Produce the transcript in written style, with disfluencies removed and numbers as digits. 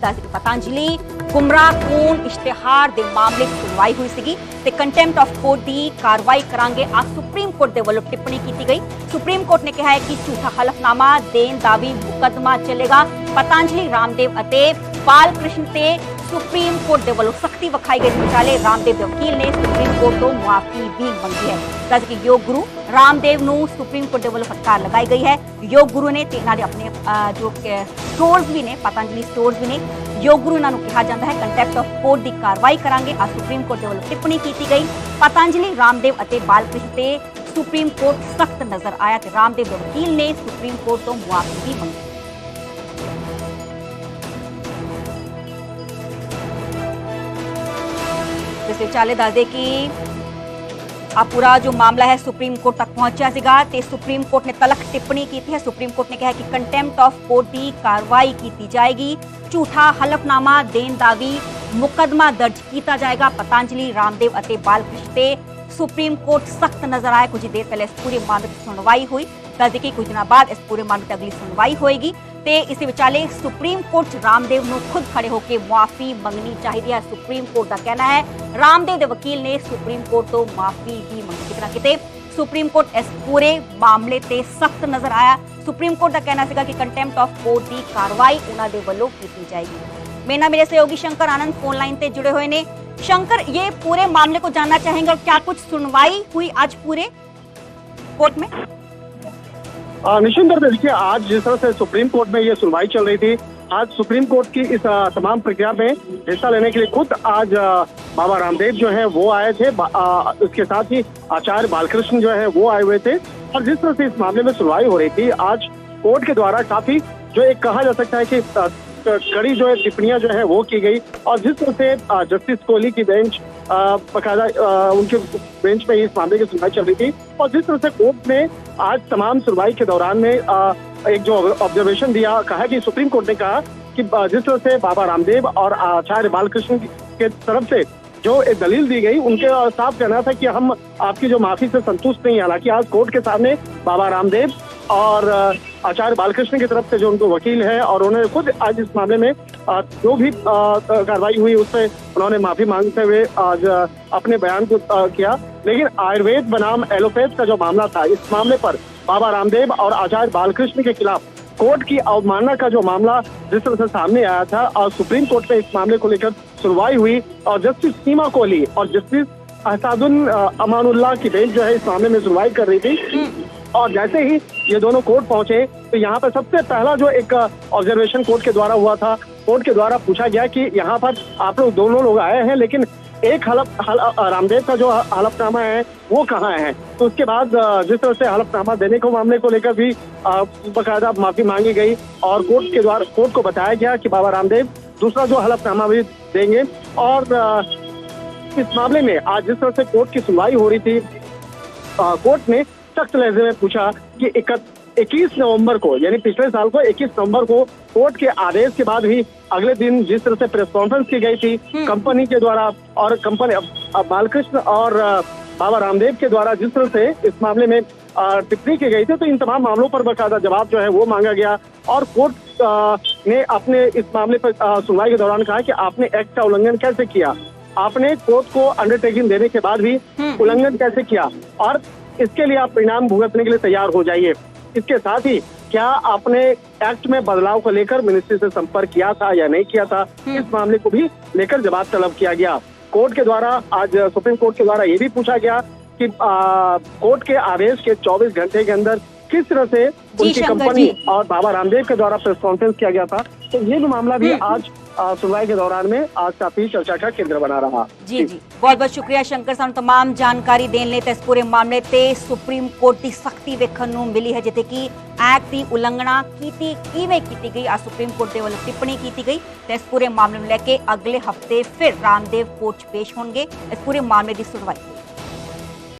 पतंजलि गुमराहकून इश्तिहार ਦੇ ਮਾਮਲੇ 'ਚ ਸੁਣਵਾਈ ਹੋਈ ਸੀਗੀ ਤੇ ਕੰਟੈਂਪਟ ਆਫ ਕੋਰਟ ਦੀ ਕਾਰਵਾਈ ਕਰਾਂਗੇ। ਅੱਜ ਸੁਪਰੀਮ ਕੋਰਟ ਦੇ ਵੱਲੋਂ ਟਿੱਪਣੀ ਕੀਤੀ ਗਈ। ਸੁਪਰੀਮ ਕੋਰਟ ਨੇ ਕਿਹਾ ਹੈ ਕਿ ਝੂਠਾ ਹਲਫਨਾਮਾ ਦੇਣ ਦਾ ਵੀ ਮੁਕੱਦਮਾ ਚੱਲੇਗਾ। ਪਤੰਜਲि ਰਾਮਦੇਵ ਅਤੇ ਬਾਲ ਕ੍ਰਿਸ਼ਨ ਤੇ सुप्रीम कोर्ट के वालों सख्ती विखाई गई। विचाले रामदेव के वकील ने सुप्रीम कोर्ट को मुआफी भी मंगी है। दस कि योग गुरु रामदेव नूं सुप्रीम कोर्ट के वालों फटकार लगाई गई है। योग गुरु ने इन्होंने अपने जो स्टोर्स भी ने पतंजलि स्टोर्स भी ने योग गुरु इन्होंने कहा जाता है कंटैक्ट ऑफ कोर्ट की कार्रवाई करांगे। आज सुप्रीम कोर्ट के वालों टिप्पणी की गई। पतंजलि रामदेव और बालकृष्ण से सुप्रीम कोर्ट सख्त नजर आया। रामदेव के वकील ने सुप्रीम कोर्ट को मुआफी भी मंगी। विचाले दस दे कि आ पूरा जो मामला है सुप्रीम कोर्ट तक पहुंचा सीगा ते सुप्रीम कोर्ट ने तलख टिप्पणी की है। सुप्रीम कोर्ट ने कहा कि कंटेम्प्ट ऑफ कोर्ट की कार्रवाई की जाएगी। झूठा हलफनामा देन दा भी मुकदमा दर्ज किया जाएगा। पतंजलि रामदेव और बालकृष्ण से सुप्रीम कोर्ट सख्त नजर आया। कुछ देर पहले इस पूरे मामले की सुनवाई हुई। दस दे कि कुछ दिन बाद इस पूरे मामले की अगली सुनवाई होएगी ते इस विचाले सुप्रीम कोर्ट रामदेव नूं खुद खड़े होकर मुआफी मंगनी चाहिए है। सुप्रीम कोर्ट का कहना है रामदेव के वकील ने सुप्रीम कोर्ट तो माफी भी मंगी। कितना किते सुप्रीम कोर्ट इस पूरे मामले ते सख्त नजर आया। सुप्रीम कोर्ट का कहना सीगा कि कंटेम्प्ट ऑफ कोर्ट की कार्रवाई उन्हां दे वल्लों की जाएगी। मेरे नाल मेरे सहयोगी शंकर आनंद फोन लाइन ते जुड़े हुए ने। शंकर, ये पूरे मामले को जानना चाहेंगे और क्या कुछ सुनवाई हुई आज पूरे कोर्ट में? निश्चित तौर पर देखिए, आज जिस तरह से सुप्रीम कोर्ट में ये सुनवाई चल रही थी, आज सुप्रीम कोर्ट की इस तमाम प्रक्रिया में हिस्सा लेने के लिए खुद आज बाबा रामदेव जो है वो आए थे। इसके साथ ही आचार्य बालकृष्ण जो है वो आए हुए थे। और जिस तरह से इस मामले में सुनवाई हो रही थी, आज कोर्ट के द्वारा काफी जो एक कहा जा सकता है कि कड़ी जो है टिप्पणियां जो है वो की गई। और जिस तरह से जस्टिस कोहली की बेंच बकायदा उनके बेंच में इस मामले की सुनवाई चल रही थी। और जिस तरह से कोर्ट ने आज तमाम सुनवाई के दौरान में एक जो ऑब्जर्वेशन दिया, कहा कि सुप्रीम कोर्ट ने कहा कि जिस तरह से बाबा रामदेव और आचार्य बालकृष्ण के तरफ से जो एक दलील दी गई, उनके साफ कहना था कि हम आपकी जो माफी से संतुष्ट नहीं। हालांकि आज कोर्ट के सामने बाबा रामदेव और आचार्य बालकृष्ण की तरफ से जो उनको वकील है और उन्होंने खुद आज इस मामले में जो भी कार्रवाई हुई उससे उन्होंने माफी मांगते हुए आज अपने बयान को किया। लेकिन आयुर्वेद बनाम एलोपैथ का जो मामला था, इस मामले पर बाबा रामदेव और आचार्य बालकृष्ण के खिलाफ कोर्ट की अवमानना का जो मामला जिस तरह से सामने आया था, और सुप्रीम कोर्ट में इस मामले को लेकर सुनवाई हुई और जस्टिस सीमा कोहली और जस्टिस अहसादुल अमानुल्लाह की बेंच जो है इस मामले में सुनवाई कर रही थी। और जैसे ही ये दोनों कोर्ट पहुंचे तो यहाँ पर सबसे पहला जो एक ऑब्जर्वेशन कोर्ट के द्वारा हुआ था, कोर्ट के द्वारा पूछा गया कि यहाँ पर आप लोग दोनों लोग आए हैं, लेकिन एक रामदेव का जो हलफनामा है वो कहाँ है। तो उसके बाद जिस तरह से हलफनामा देने को मामले को लेकर भी बकायदा माफी मांगी गई और कोर्ट के द्वारा कोर्ट को बताया गया कि बाबा रामदेव दूसरा जो हलफनामा भी देंगे। और इस मामले में आज जिस तरह से कोर्ट की सुनवाई हो रही थी, कोर्ट ने सख्त लहजे में पूछा कि 21 नवंबर को, यानी पिछले साल को 21 नवंबर को कोर्ट के आदेश के बाद ही अगले दिन जिस तरह से प्रेस कॉन्फ्रेंस की गई थी कंपनी के द्वारा और कंपनी बालकृष्ण और बाबा रामदेव के द्वारा जिस तरह से इस मामले में टिप्पणी की गई थी, तो इन तमाम मामलों पर बाकायदा जवाब जो है वो मांगा गया। और कोर्ट ने अपने इस मामले पर सुनवाई के दौरान कहा कि आपने एक्ट का उल्लंघन कैसे किया, आपने कोर्ट को अंडरटेकिंग देने के बाद भी उल्लंघन कैसे किया, और इसके लिए आप परिणाम भुगतने के लिए तैयार हो जाइए। इसके साथ ही क्या आपने एक्ट में बदलाव को लेकर मिनिस्ट्री से संपर्क किया था या नहीं किया था, इस मामले को भी लेकर जवाब तलब किया गया। कोर्ट के द्वारा आज सुप्रीम कोर्ट के द्वारा ये भी पूछा गया कि कोर्ट के आदेश के 24 घंटे के अंदर किस तरह से उनकी कंपनी और बाबा रामदेव के द्वारा प्रेस कॉन्फ्रेंस किया गया था। तो ये भी मामला भी आज सुनवाई के दौरान में आज काफी चर्चा का केंद्र बना रहा। जी जी, बहुत बहुत शुक्रिया शंकर सानू तमाम जानकारी देने ਲਈ। इस पूरे मामले ते सुप्रीम कोर्ट की सख्ती देखने को मिली है, जिथे कि एक्ट की उल्लंघना की गई। आज सुप्रीम कोर्ट के वालों टिप्पणी की गई। तो इस पूरे मामले में लेके अगले हफ्ते फिर रामदेव कोर्ट पेश होंगे। इस पूरे मामले की सुनवाई